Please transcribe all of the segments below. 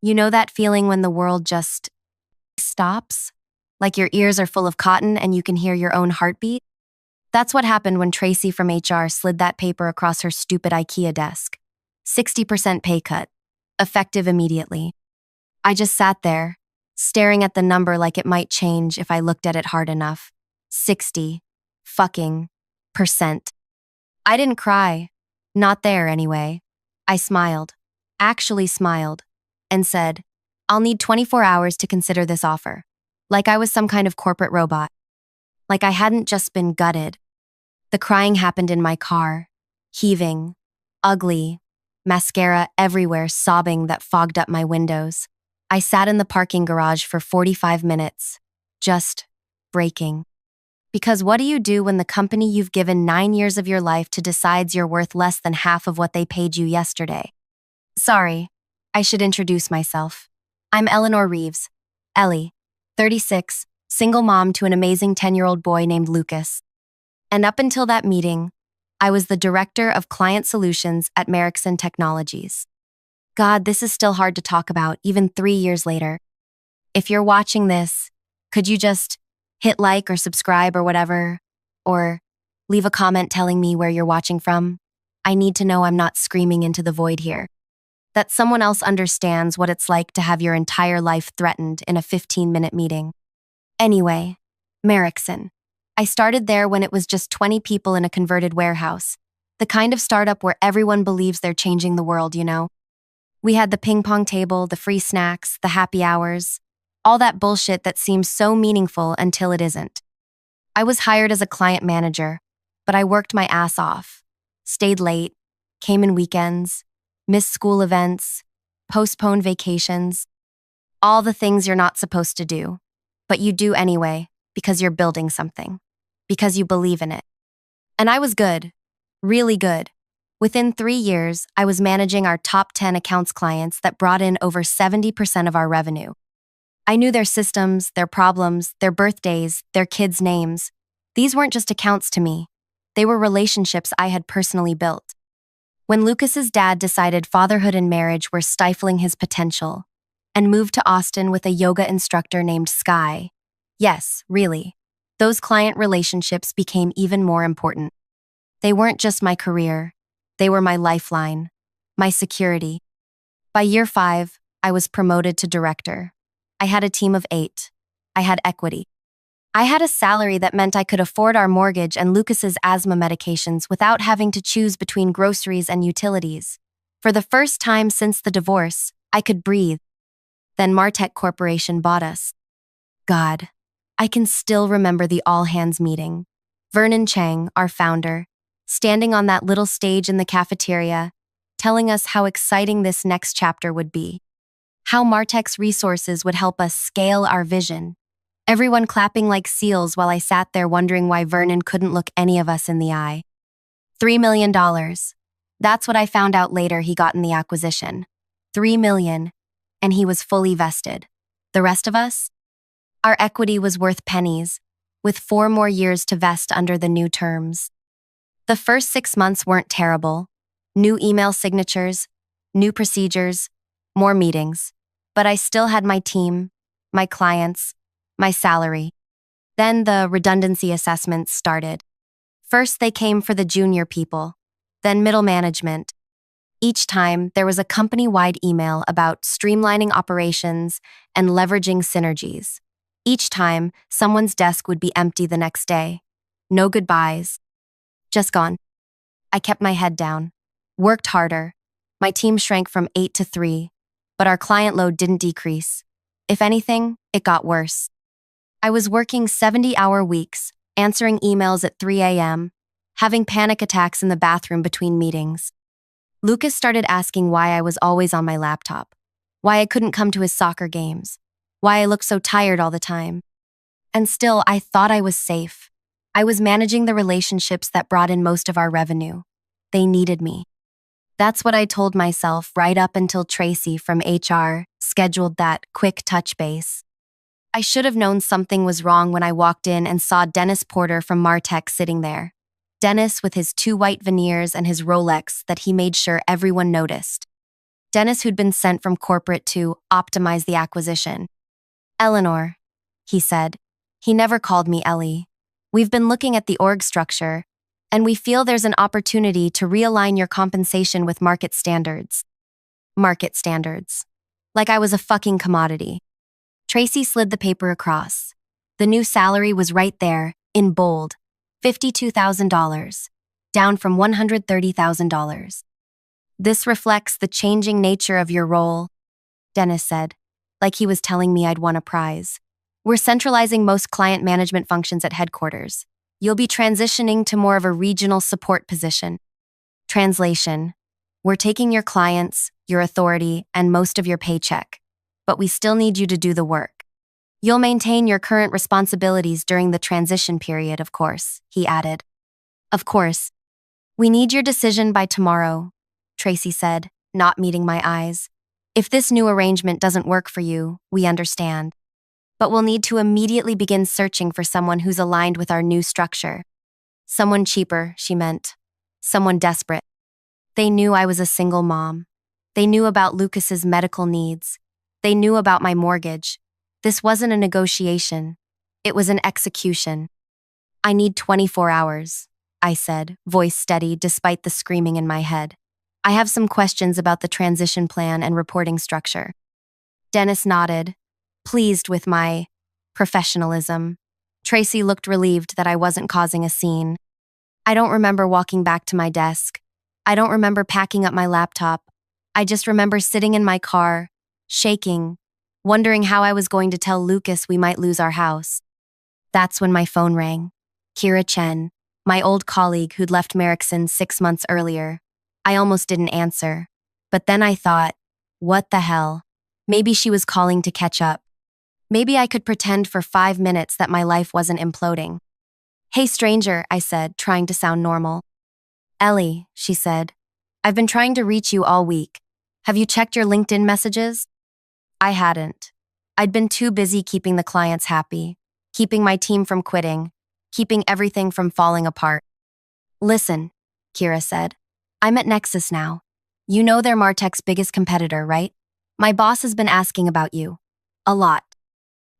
You know that feeling when the world just stops? Like your ears are full of cotton and you can hear your own heartbeat? That's what happened when Tracy from HR slid that paper across her stupid IKEA desk. 60% pay cut. Effective immediately. I just sat there, staring at the number like it might change if I looked at it hard enough. 60 fucking percent. I didn't cry. Not there, anyway. I smiled. Actually smiled. And said, I'll need 24 hours to consider this offer. Like I was some kind of corporate robot. Like I hadn't just been gutted. The crying happened in my car. Heaving. Ugly. Mascara everywhere, sobbing that fogged up my windows. I sat in the parking garage for 45 minutes. Just breaking. Because what do you do when the company you've given 9 years of your life to decides you're worth less than half of what they paid you yesterday? Sorry, I should introduce myself. I'm Eleanor Reeves, Ellie, 36, single mom to an amazing 10-year-old boy named Lucas. And up until that meeting, I was the Director of Client Solutions at Merrickson Technologies. God, this is still hard to talk about, even 3 years later. If you're watching this, could you just hit like or subscribe or whatever? Or leave a comment telling me where you're watching from? I need to know I'm not screaming into the void here. That someone else understands what it's like to have your entire life threatened in a 15-minute meeting. Anyway, Merrickson. I started there when it was just 20 people in a converted warehouse. The kind of startup where everyone believes they're changing the world, you know? We had the ping pong table, the free snacks, the happy hours, all that bullshit that seems so meaningful until it isn't. I was hired as a client manager, but I worked my ass off. Stayed late, came in weekends, missed school events, postponed vacations, all the things you're not supposed to do. But you do anyway, because you're building something, because you believe in it. And I was good, really good. Within 3 years, I was managing our top 10 accounts clients that brought in over 70% of our revenue. I knew their systems, their problems, their birthdays, their kids' names. These weren't just accounts to me. They were relationships I had personally built. When Lucas's dad decided fatherhood and marriage were stifling his potential and moved to Austin with a yoga instructor named Sky, yes, really, those client relationships became even more important. They weren't just my career. They were my lifeline, my security. By year 5, I was promoted to director. I had a team of 8. I had equity. I had a salary that meant I could afford our mortgage and Lucas's asthma medications without having to choose between groceries and utilities. For the first time since the divorce, I could breathe. Then Martech Corporation bought us. God, I can still remember the all-hands meeting. Vernon Chang, our founder, standing on that little stage in the cafeteria, telling us how exciting this next chapter would be. How Martech's resources would help us scale our vision. Everyone clapping like seals while I sat there wondering why Vernon couldn't look any of us in the eye. $3 million. That's what I found out later he got in the acquisition. $3 million, and he was fully vested. The rest of us? Our equity was worth pennies, with 4 more years to vest under the new terms. The first 6 months weren't terrible. New email signatures, new procedures, more meetings. But I still had my team, my clients, my salary. Then the redundancy assessments started. First, they came for the junior people, then middle management. Each time, there was a company-wide email about streamlining operations and leveraging synergies. Each time, someone's desk would be empty the next day. No goodbyes. Just gone. I kept my head down, worked harder. My team shrank from 8 to 3, but our client load didn't decrease. If anything, it got worse. I was working 70-hour weeks, answering emails at 3 a.m., having panic attacks in the bathroom between meetings. Lucas started asking why I was always on my laptop, why I couldn't come to his soccer games, why I looked so tired all the time. And still, I thought I was safe. I was managing the relationships that brought in most of our revenue. They needed me. That's what I told myself right up until Tracy from HR scheduled that quick touch base. I should have known something was wrong when I walked in and saw Dennis Porter from Martech sitting there. Dennis with his 2 white veneers and his Rolex that he made sure everyone noticed. Dennis, who'd been sent from corporate to optimize the acquisition. Eleanor, he said. He never called me Ellie. We've been looking at the org structure, and we feel there's an opportunity to realign your compensation with market standards. Market standards. Like I was a fucking commodity. Tracy slid the paper across. The new salary was right there, in bold. $52,000, down from $130,000. This reflects the changing nature of your role, Dennis said, like he was telling me I'd won a prize. We're centralizing most client management functions at headquarters. You'll be transitioning to more of a regional support position. Translation. We're taking your clients, your authority, and most of your paycheck, but we still need you to do the work. You'll maintain your current responsibilities during the transition period, of course, he added. Of course. We need your decision by tomorrow, Tracy said, not meeting my eyes. If this new arrangement doesn't work for you, we understand. But we'll need to immediately begin searching for someone who's aligned with our new structure. Someone cheaper, she meant. Someone desperate. They knew I was a single mom. They knew about Lucas's medical needs. They knew about my mortgage. This wasn't a negotiation. It was an execution. I need 24 hours, I said, voice steady despite the screaming in my head. I have some questions about the transition plan and reporting structure. Dennis nodded, pleased with my professionalism. Tracy looked relieved that I wasn't causing a scene. I don't remember walking back to my desk. I don't remember packing up my laptop. I just remember sitting in my car, shaking, wondering how I was going to tell Lucas we might lose our house. That's when my phone rang. Kira Chen, my old colleague who'd left Merrickson 6 months earlier. I almost didn't answer. But then I thought, what the hell? Maybe she was calling to catch up. Maybe I could pretend for 5 minutes that my life wasn't imploding. Hey stranger, I said, trying to sound normal. Ellie, she said, I've been trying to reach you all week. Have you checked your LinkedIn messages? I hadn't. I'd been too busy keeping the clients happy, keeping my team from quitting, keeping everything from falling apart. Listen, Kira said, I'm at Nexus now. You know they're MarTech's biggest competitor, right? My boss has been asking about you. A lot.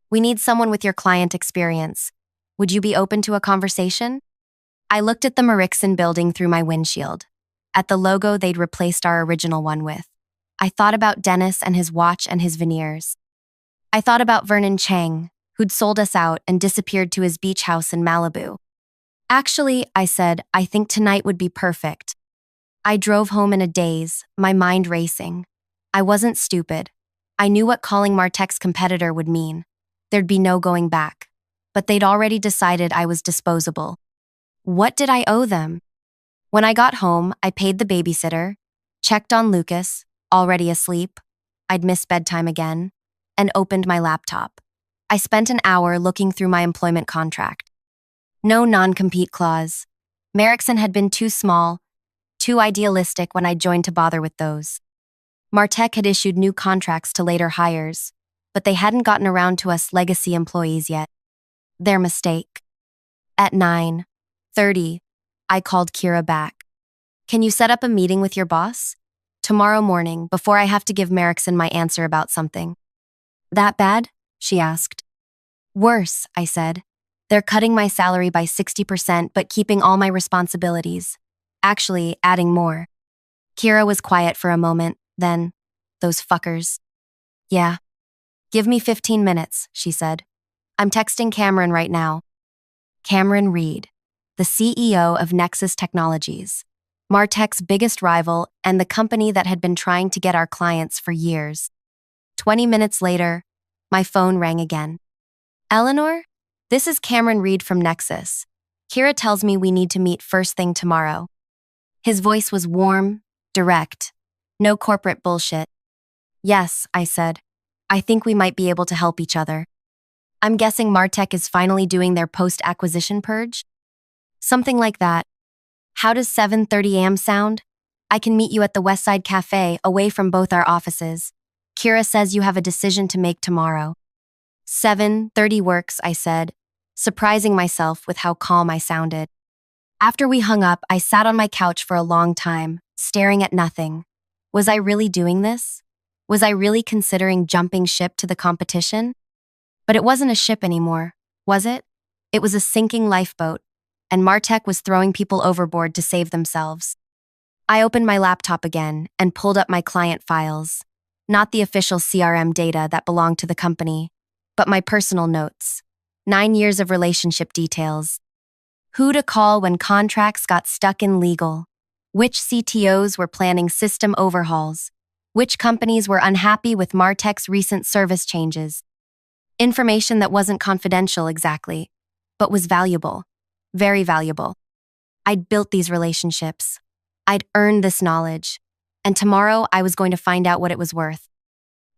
We need someone with your client experience. Would you be open to a conversation? I looked at the Merrickson building through my windshield, at the logo they'd replaced our original one with. I thought about Dennis and his watch and his veneers. I thought about Vernon Chang, who'd sold us out and disappeared to his beach house in Malibu. Actually, I said, I think tonight would be perfect. I drove home in a daze, my mind racing. I wasn't stupid. I knew what calling MarTech's competitor would mean. There'd be no going back. But they'd already decided I was disposable. What did I owe them? When I got home, I paid the babysitter, checked on Lucas, already asleep, I'd missed bedtime again, and opened my laptop. I spent an hour looking through my employment contract. No non-compete clause. Merrickson had been too small, too idealistic when I joined to bother with those. MarTech had issued new contracts to later hires, but they hadn't gotten around to us legacy employees yet. Their mistake. At 9:30, I called Kira back. Can you set up a meeting with your boss? Tomorrow morning, before I have to give Merrickson my answer about something. That bad? She asked. Worse, I said. They're cutting my salary by 60% but keeping all my responsibilities. Actually, adding more. Kira was quiet for a moment, then, those fuckers. Yeah. Give me 15 minutes, she said. I'm texting Cameron right now. Cameron Reed, the CEO of Nexus Technologies, MarTech's biggest rival and the company that had been trying to get our clients for years. 20 minutes later, my phone rang again. Eleanor? This is Cameron Reed from Nexus. Kira tells me we need to meet first thing tomorrow. His voice was warm, direct, no corporate bullshit. Yes, I said. I think we might be able to help each other. I'm guessing MarTech is finally doing their post-acquisition purge? Something like that. How does 7:30 a.m. sound? I can meet you at the Westside Cafe, away from both our offices. Kira says you have a decision to make tomorrow. 7:30 works, I said, surprising myself with how calm I sounded. After we hung up, I sat on my couch for a long time, staring at nothing. Was I really doing this? Was I really considering jumping ship to the competition? But it wasn't a ship anymore, was it? It was a sinking lifeboat, and Martech was throwing people overboard to save themselves. I opened my laptop again and pulled up my client files, not the official CRM data that belonged to the company, but my personal notes. 9 years of relationship details. Who to call when contracts got stuck in legal. Which CTOs were planning system overhauls. Which companies were unhappy with Martech's recent service changes. Information that wasn't confidential exactly, but was valuable. Very valuable. I'd built these relationships. I'd earned this knowledge. And tomorrow I was going to find out what it was worth.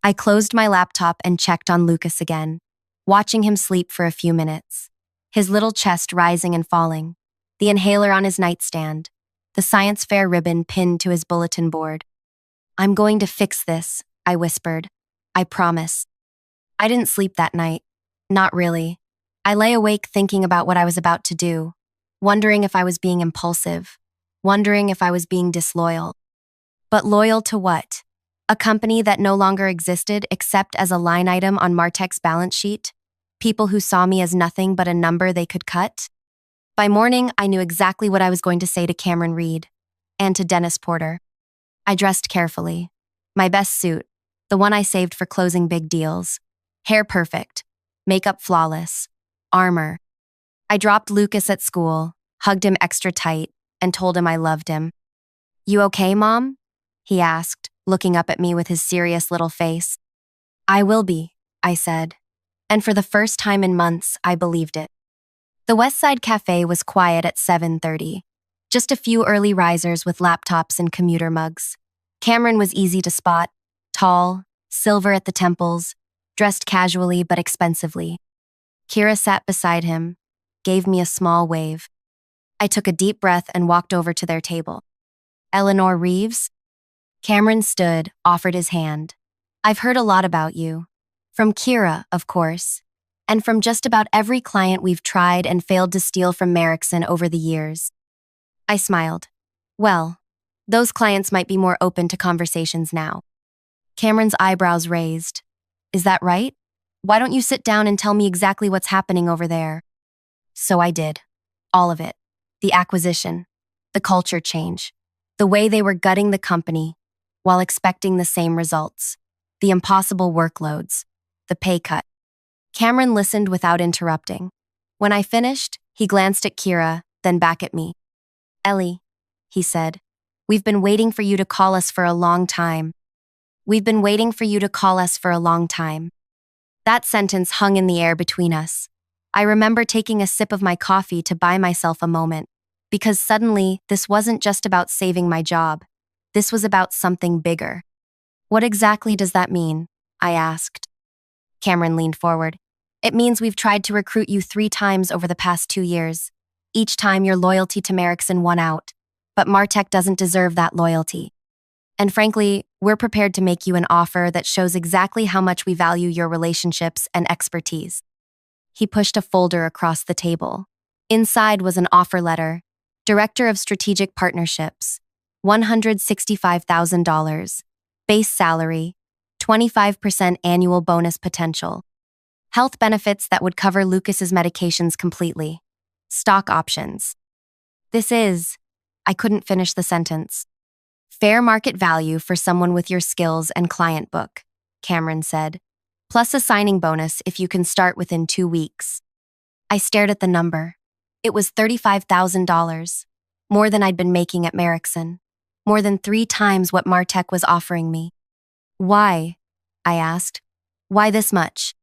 I closed my laptop and checked on Lucas again, watching him sleep for a few minutes. His little chest rising and falling, the inhaler on his nightstand, the science fair ribbon pinned to his bulletin board. "I'm going to fix this," I whispered. "I promise." I didn't sleep that night. Not really. I lay awake thinking about what I was about to do, wondering if I was being impulsive, wondering if I was being disloyal. But loyal to what? A company that no longer existed except as a line item on Martech's balance sheet? People who saw me as nothing but a number they could cut? By morning, I knew exactly what I was going to say to Cameron Reed and to Dennis Porter. I dressed carefully. My best suit, the one I saved for closing big deals. Hair perfect, makeup flawless, armor. I dropped Lucas at school, hugged him extra tight, and told him I loved him. "You okay, Mom?" he asked, looking up at me with his serious little face. "I will be," I said. And for the first time in months, I believed it. The Westside Cafe was quiet at 7:30. Just a few early risers with laptops and commuter mugs. Cameron was easy to spot, tall, silver at the temples, dressed casually but expensively. Kira sat beside him, gave me a small wave. I took a deep breath and walked over to their table. "Eleanor Reeves?" Cameron stood, offered his hand. "I've heard a lot about you. From Kira, of course. And from just about every client we've tried and failed to steal from Merrickson over the years." I smiled. "Well, those clients might be more open to conversations now." Cameron's eyebrows raised. "Is that right? Why don't you sit down and tell me exactly what's happening over there?" So I did. All of it. The acquisition, the culture change, the way they were gutting the company while expecting the same results, the impossible workloads, the pay cut. Cameron listened without interrupting. When I finished, he glanced at Kira, then back at me. "Ellie," he said, "we've been waiting for you to call us for a long time. We've been waiting for you to call us for a long time." That sentence hung in the air between us. I remember taking a sip of my coffee to buy myself a moment, because suddenly this wasn't just about saving my job. This was about something bigger. "What exactly does that mean?" I asked. Cameron leaned forward. "It means we've tried to recruit you 3 times over the past 2 years. Each time your loyalty to Merrickson won out. But Martech doesn't deserve that loyalty. And frankly, we're prepared to make you an offer that shows exactly how much we value your relationships and expertise." He pushed a folder across the table. Inside was an offer letter. Director of Strategic Partnerships. $165,000. Base salary. 25% annual bonus potential. Health benefits that would cover Lucas's medications completely. Stock options. I couldn't finish the sentence. "Fair market value for someone with your skills and client book," Cameron said, "plus a signing bonus if you can start within 2 weeks." I stared at the number. It was $35,000, more than I'd been making at Merrickson, more than 3 times what Martech was offering me. "Why?" I asked. "Why this much?"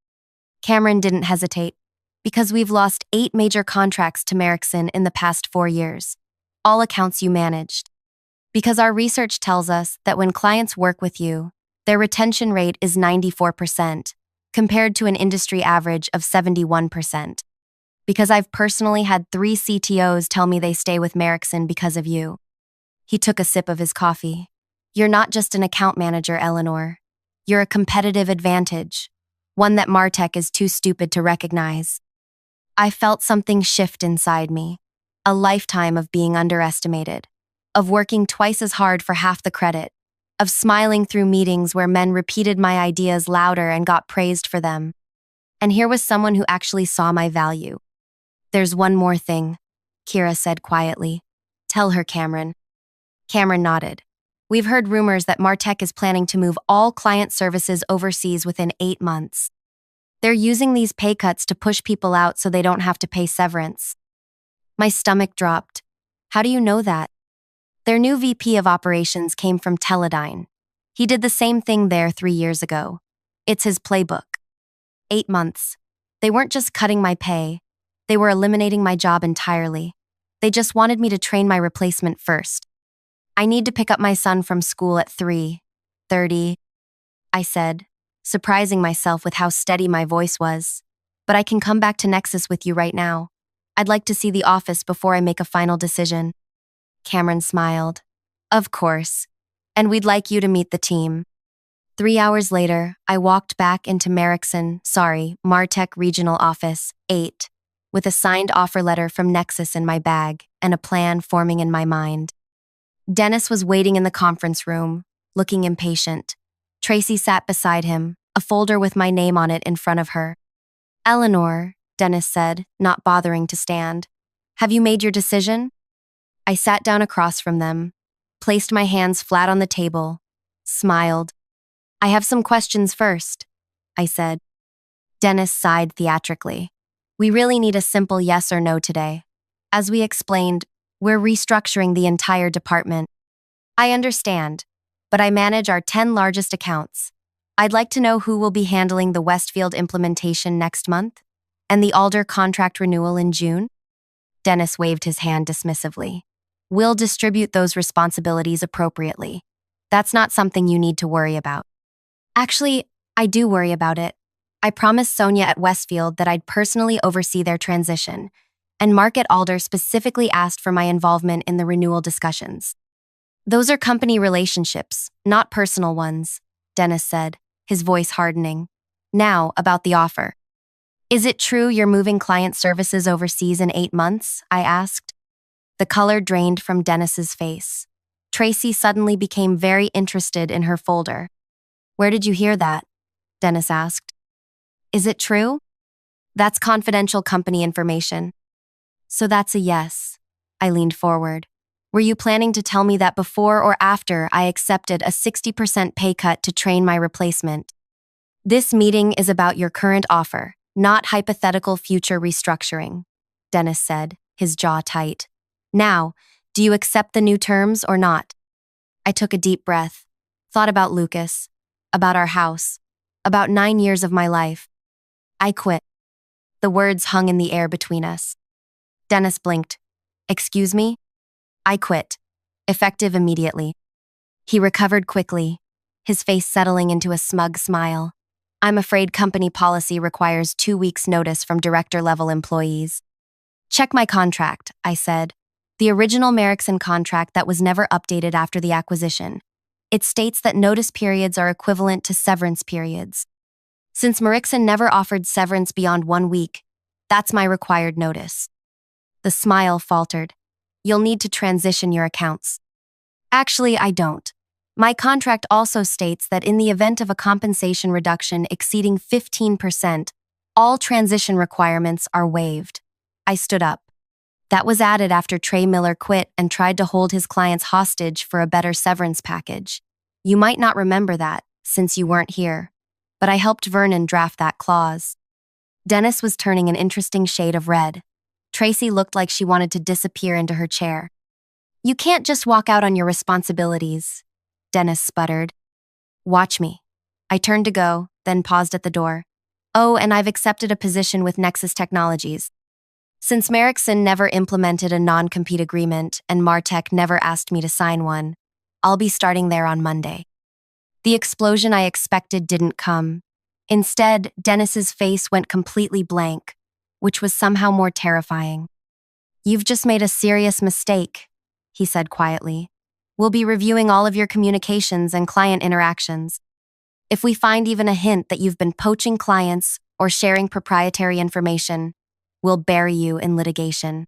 Cameron didn't hesitate. "Because we've lost 8 major contracts to Merrickson in the past 4 years. All accounts you managed. Because our research tells us that when clients work with you, their retention rate is 94%, compared to an industry average of 71%. Because I've personally had 3 CTOs tell me they stay with Merrickson because of you." He took a sip of his coffee. "You're not just an account manager, Eleanor. You're a competitive advantage, one that Martech is too stupid to recognize." I felt something shift inside me. A lifetime of being underestimated, of working twice as hard for half the credit, of smiling through meetings where men repeated my ideas louder and got praised for them. And here was someone who actually saw my value. "There's one more thing," Kira said quietly. "Tell her, Cameron." Cameron nodded. "We've heard rumors that Martech is planning to move all client services overseas within 8 months. They're using these pay cuts to push people out so they don't have to pay severance." My stomach dropped. "How do you know that?" "Their new VP of operations came from Teledyne. He did the same thing there 3 years ago. It's his playbook." 8 months. They weren't just cutting my pay. They were eliminating my job entirely. They just wanted me to train my replacement first. "I need to pick up my son from school at 3:30, I said, surprising myself with how steady my voice was. "But I can come back to Nexus with you right now. I'd like to see the office before I make a final decision." Cameron smiled. "Of course. And we'd like you to meet the team." 3 hours later, I walked back into Martech Regional Office 8, with a signed offer letter from Nexus in my bag and a plan forming in my mind. Dennis was waiting in the conference room, looking impatient. Tracy sat beside him, a folder with my name on it in front of her. "Eleanor," Dennis said, not bothering to stand, "have you made your decision?" I sat down across from them, placed my hands flat on the table, smiled. "I have some questions first," I said. Dennis sighed theatrically. "We really need a simple yes or no today. As we explained, we're restructuring the entire department." "I understand, but I manage our 10 largest accounts. I'd like to know who will be handling the Westfield implementation next month and the Alder contract renewal in June." Dennis waved his hand dismissively. "We'll distribute those responsibilities appropriately. That's not something you need to worry about." "Actually, I do worry about it. I promised Sonia at Westfield that I'd personally oversee their transition, and Mark at Alder specifically asked for my involvement in the renewal discussions." "Those are company relationships, not personal ones," Dennis said, his voice hardening. "Now, about the offer. Is it true you're moving client services overseas in 8 months?" I asked. The color drained from Dennis's face. Tracy suddenly became very interested in her folder. "Where did you hear that?" Dennis asked. "Is it true?" "That's confidential company information." "So that's a yes." I leaned forward. "Were you planning to tell me that before or after I accepted a 60% pay cut to train my replacement?" "This meeting is about your current offer, not hypothetical future restructuring," Dennis said, his jaw tight. "Now, do you accept the new terms or not?" I took a deep breath, thought about Lucas, about our house, about 9 years of my life. "I quit." The words hung in the air between us. Dennis blinked. "Excuse me?" "I quit. Effective immediately." He recovered quickly, his face settling into a smug smile. "I'm afraid company policy requires 2 weeks' notice from director-level employees." "Check my contract," I said. "The original Merrickson contract that was never updated after the acquisition. It states that notice periods are equivalent to severance periods. Since Merrickson never offered severance beyond 1 week, that's my required notice." The smile faltered. "You'll need to transition your accounts." "Actually, I don't. My contract also states that in the event of a compensation reduction exceeding 15%, all transition requirements are waived." I stood up. "That was added after Trey Miller quit and tried to hold his clients hostage for a better severance package. You might not remember that, since you weren't here, but I helped Vernon draft that clause." Dennis was turning an interesting shade of red. Tracy looked like she wanted to disappear into her chair. "You can't just walk out on your responsibilities," Dennis sputtered. "Watch me." I turned to go, then paused at the door. "Oh, and I've accepted a position with Nexus Technologies. Since Merrickson never implemented a non-compete agreement and Martech never asked me to sign one, I'll be starting there on Monday." The explosion I expected didn't come. Instead, Dennis's face went completely blank, which was somehow more terrifying. "You've just made a serious mistake," he said quietly. "We'll be reviewing all of your communications and client interactions. If we find even a hint that you've been poaching clients or sharing proprietary information, we'll bury you in litigation."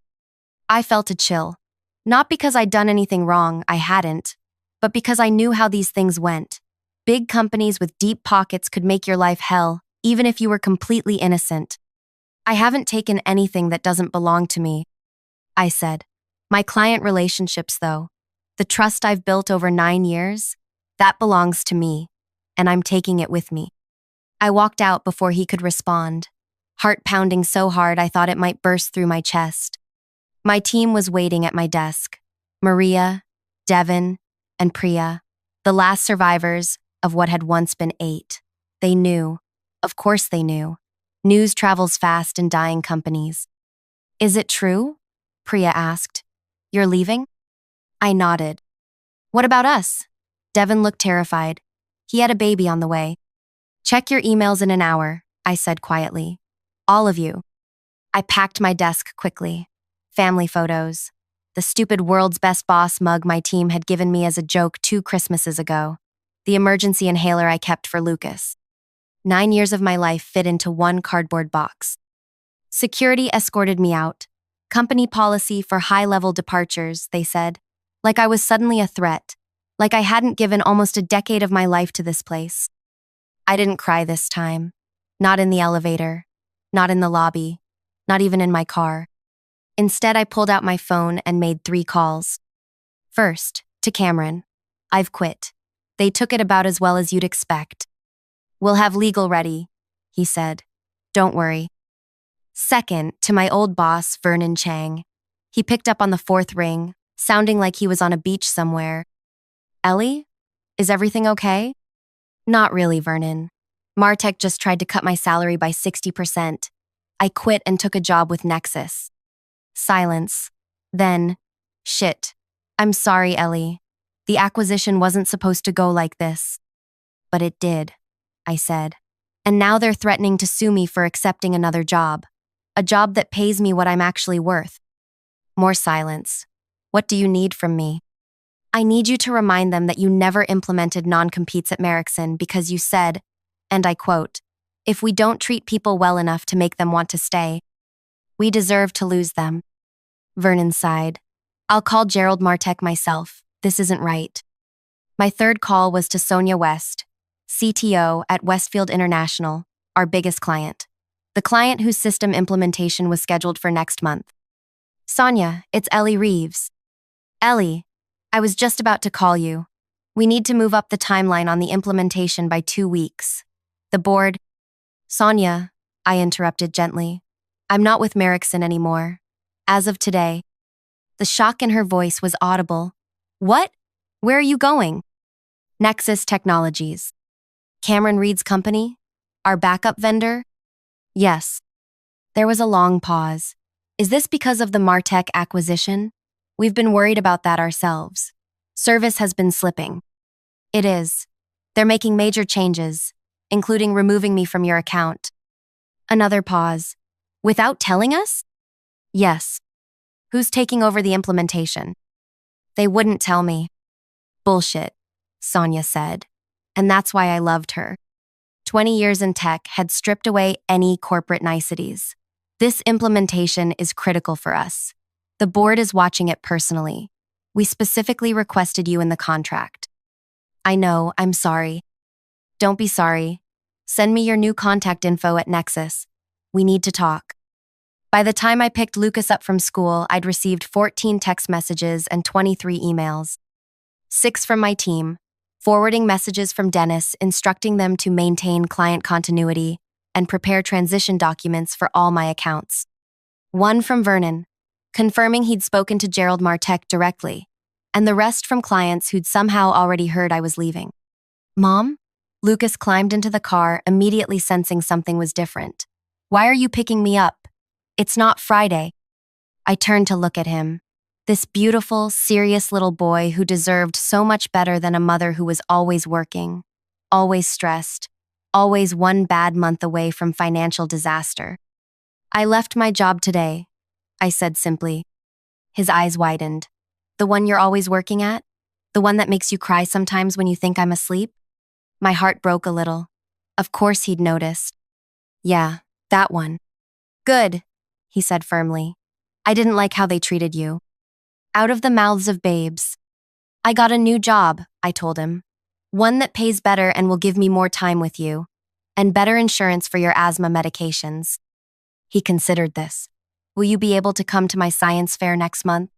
I felt a chill. Not because I'd done anything wrong, I hadn't, but because I knew how these things went. Big companies with deep pockets could make your life hell, even if you were completely innocent. I haven't taken anything that doesn't belong to me, I said. My client relationships, though, the trust I've built over 9 years, that belongs to me, and I'm taking it with me. I walked out before he could respond, heart pounding so hard I thought it might burst through my chest. My team was waiting at my desk. Maria, Devin, and Priya, the last survivors of what had once been 8. They knew. Of course they knew. News travels fast in dying companies. Is it true? Priya asked. You're leaving? I nodded. What about us? Devin looked terrified. He had a baby on the way. Check your emails in an hour, I said quietly. All of you. I packed my desk quickly. Family photos. The stupid world's best boss mug my team had given me as a joke 2 Christmases ago. The emergency inhaler I kept for Lucas. 9 years of my life fit into one cardboard box. Security escorted me out. Company policy for high-level departures, they said. Like I was suddenly a threat. Like I hadn't given almost a decade of my life to this place. I didn't cry this time. Not in the elevator. Not in the lobby. Not even in my car. Instead, I pulled out my phone and made 3 calls. First, to Cameron. I've quit. They took it about as well as you'd expect. We'll have legal ready, he said. Don't worry. Second, to my old boss, Vernon Chang. He picked up on the 4th ring, sounding like he was on a beach somewhere. Ellie? Is everything okay? Not really, Vernon. Martech just tried to cut my salary by 60%. I quit and took a job with Nexus. Silence. Then, shit. I'm sorry, Ellie. The acquisition wasn't supposed to go like this. But it did, I said. And now they're threatening to sue me for accepting another job. A job that pays me what I'm actually worth. More silence. What do you need from me? I need you to remind them that you never implemented non-competes at Merrickson because you said, and I quote, if we don't treat people well enough to make them want to stay, we deserve to lose them. Vernon sighed. I'll call Gerald Martech myself. This isn't right. My third call was to Sonia West, CTO at Westfield International, our biggest client. The client whose system implementation was scheduled for next month. Sonia, it's Ellie Reeves. Ellie, I was just about to call you. We need to move up the timeline on the implementation by 2 weeks. The board... Sonia, I interrupted gently. I'm not with Merrickson anymore. As of today. The shock in her voice was audible. What? Where are you going? Nexus Technologies. Cameron Reed's company? Our backup vendor? Yes. There was a long pause. Is this because of the Martech acquisition? We've been worried about that ourselves. Service has been slipping. It is. They're making major changes, including removing me from your account. Another pause. Without telling us? Yes. Who's taking over the implementation? They wouldn't tell me. Bullshit, Sonia said. And that's why I loved her. 20 years in tech had stripped away any corporate niceties. This implementation is critical for us. The board is watching it personally. We specifically requested you in the contract. I know, I'm sorry. Don't be sorry. Send me your new contact info at Nexus. We need to talk. By the time I picked Lucas up from school, I'd received 14 text messages and 23 emails. 6 from my team, forwarding messages from Dennis instructing them to maintain client continuity and prepare transition documents for all my accounts. 1 from Vernon, confirming he'd spoken to Gerald Martech directly, and the rest from clients who'd somehow already heard I was leaving. Mom? Lucas climbed into the car, immediately sensing something was different. Why are you picking me up? It's not Friday. I turned to look at him. This beautiful, serious little boy who deserved so much better than a mother who was always working, always stressed, always one bad month away from financial disaster. I left my job today, I said simply. His eyes widened. The one you're always working at? The one that makes you cry sometimes when you think I'm asleep? My heart broke a little. Of course he'd noticed. Yeah, that one. Good, he said firmly. I didn't like how they treated you. Out of the mouths of babes. I got a new job, I told him. One that pays better and will give me more time with you, and better insurance for your asthma medications. He considered this. Will you be able to come to my science fair next month?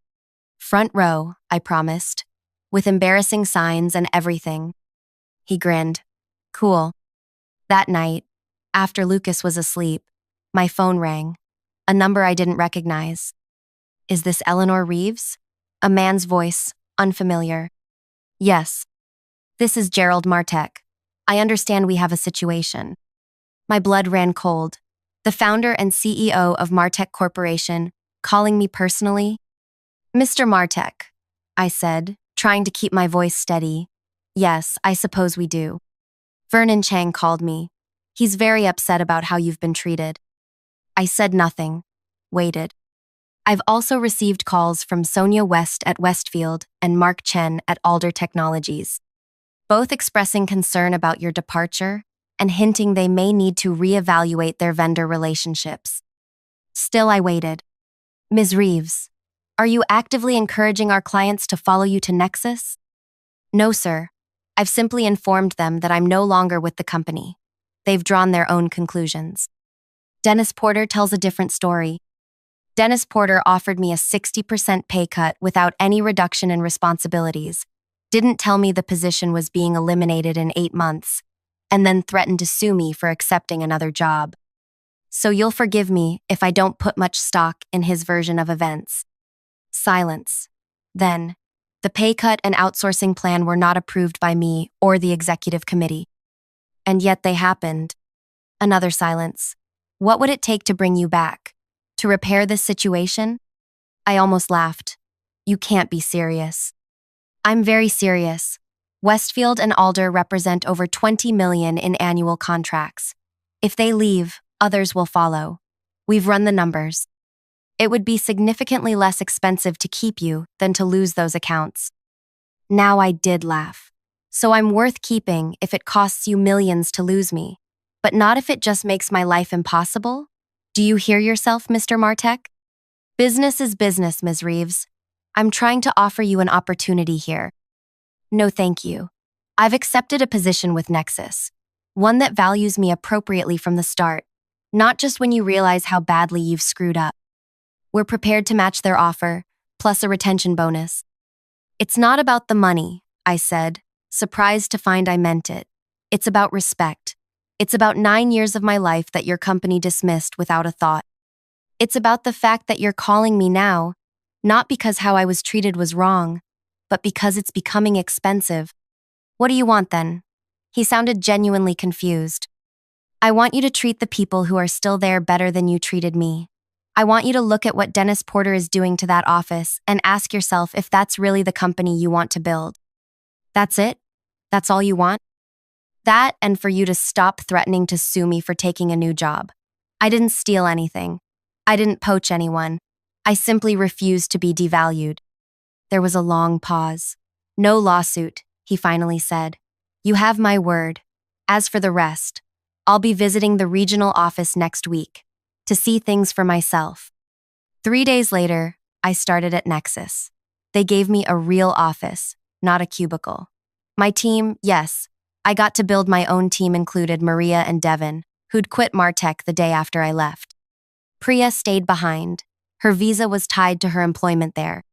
Front row, I promised, with embarrassing signs and everything. He grinned. Cool. That night, after Lucas was asleep, my phone rang. A number I didn't recognize. Is this Eleanor Reeves? A man's voice, unfamiliar. Yes. This is Gerald Martek. I understand we have a situation. My blood ran cold. The founder and CEO of Martek Corporation, calling me personally. Mr. Martek, I said, trying to keep my voice steady. Yes, I suppose we do. Vernon Chang called me. He's very upset about how you've been treated. I said nothing, waited. I've also received calls from Sonia West at Westfield and Mark Chen at Alder Technologies, both expressing concern about your departure and hinting they may need to reevaluate their vendor relationships. Still, I waited. Ms. Reeves, are you actively encouraging our clients to follow you to Nexus? No, sir. I've simply informed them that I'm no longer with the company. They've drawn their own conclusions. Dennis Porter tells a different story. Dennis Porter offered me a 60% pay cut without any reduction in responsibilities, didn't tell me the position was being eliminated in 8 months, and then threatened to sue me for accepting another job. So you'll forgive me if I don't put much stock in his version of events. Silence. Then, the pay cut and outsourcing plan were not approved by me or the executive committee. And yet they happened. Another silence. What would it take to bring you back? To repair this situation? I almost laughed. You can't be serious. I'm very serious. Westfield and Alder represent over 20 million in annual contracts. If they leave, others will follow. We've run the numbers. It would be significantly less expensive to keep you than to lose those accounts. Now I did laugh. So I'm worth keeping if it costs you millions to lose me, but not if it just makes my life impossible? Do you hear yourself, Mr. Martek? Business is business, Ms. Reeves. I'm trying to offer you an opportunity here. No, thank you. I've accepted a position with Nexus, one that values me appropriately from the start, not just when you realize how badly you've screwed up. We're prepared to match their offer, plus a retention bonus. It's not about the money, I said, surprised to find I meant it. It's about respect. It's about 9 years of my life that your company dismissed without a thought. It's about the fact that you're calling me now, not because how I was treated was wrong, but because it's becoming expensive. What do you want then? He sounded genuinely confused. I want you to treat the people who are still there better than you treated me. I want you to look at what Dennis Porter is doing to that office and ask yourself if that's really the company you want to build. That's it? That's all you want? That, and for you to stop threatening to sue me for taking a new job. I didn't steal anything. I didn't poach anyone. I simply refused to be devalued. There was a long pause. No lawsuit, he finally said. You have my word. As for the rest, I'll be visiting the regional office next week to see things for myself. 3 days later, I started at Nexus. They gave me a real office, not a cubicle. My team, yes, I got to build my own team included Maria and Devin, who'd quit Martek the day after I left. Priya stayed behind. Her visa was tied to her employment there.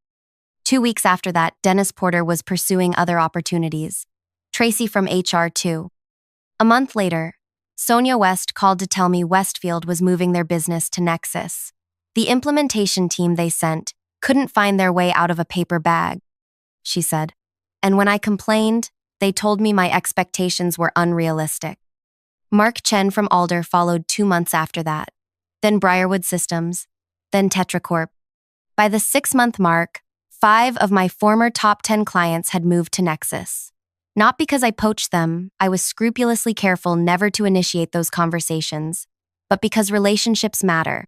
2 weeks after that, Dennis Porter was pursuing other opportunities. Tracy from HR too. A month later, Sonia West called to tell me Westfield was moving their business to Nexus. The implementation team they sent couldn't find their way out of a paper bag, she said. And when I complained, they told me my expectations were unrealistic. Mark Chen from Alder followed 2 months after that, then Briarwood Systems, then Tetracorp. By the 6-month mark, 5 of my former top 10 clients had moved to Nexus. Not because I poached them, I was scrupulously careful never to initiate those conversations, but because relationships matter.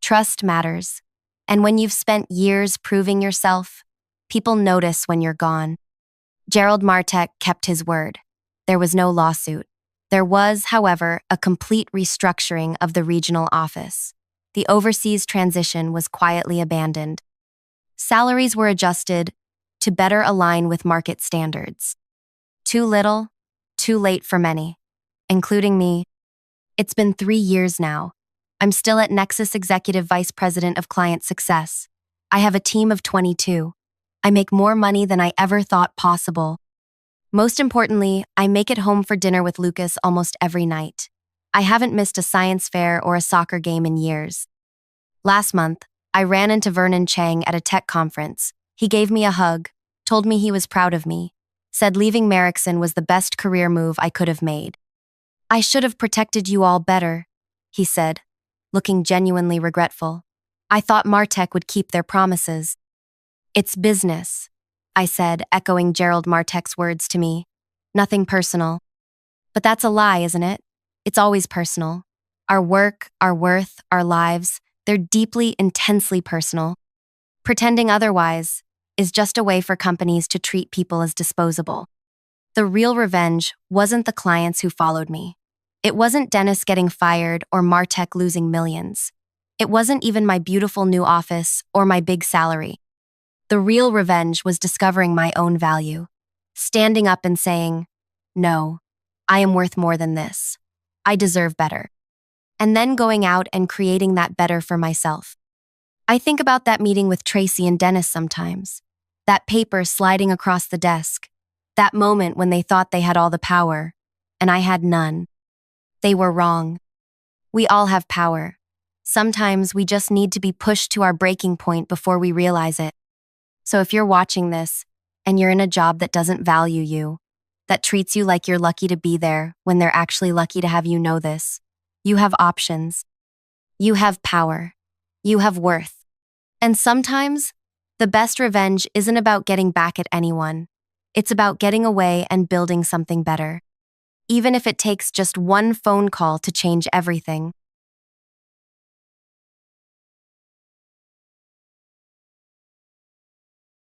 Trust matters. And when you've spent years proving yourself, people notice when you're gone. Gerald Martek kept his word. There was no lawsuit. There was, however, a complete restructuring of the regional office. The overseas transition was quietly abandoned. Salaries were adjusted, to better align with market standards. Too little, too late for many, including me. It's been 3 years now. I'm still at Nexus Executive Vice President of Client Success. I have a team of 22. I make more money than I ever thought possible. Most importantly, I make it home for dinner with Lucas almost every night. I haven't missed a science fair or a soccer game in years. Last month, I ran into Vernon Chang at a tech conference. He gave me a hug, told me he was proud of me, said leaving Merrickson was the best career move I could have made. I should have protected you all better, he said, looking genuinely regretful. I thought Martech would keep their promises. It's business, I said, echoing Gerald Martech's words to me. Nothing personal. But that's a lie, isn't it? It's always personal. Our work, our worth, our lives, they're deeply, intensely personal. Pretending otherwise is just a way for companies to treat people as disposable. The real revenge wasn't the clients who followed me. It wasn't Dennis getting fired or Martech losing millions. It wasn't even my beautiful new office or my big salary. The real revenge was discovering my own value, standing up and saying, "No, I am worth more than this. I deserve better." And then going out and creating that better for myself. I think about that meeting with Tracy and Dennis sometimes. That paper sliding across the desk. That moment when they thought they had all the power, and I had none. They were wrong. We all have power. Sometimes we just need to be pushed to our breaking point before we realize it. So if you're watching this, and you're in a job that doesn't value you, that treats you like you're lucky to be there when they're actually lucky to have you know this, you have options. You have power. You have worth. And sometimes, the best revenge isn't about getting back at anyone. It's about getting away and building something better. Even if it takes just one phone call to change everything.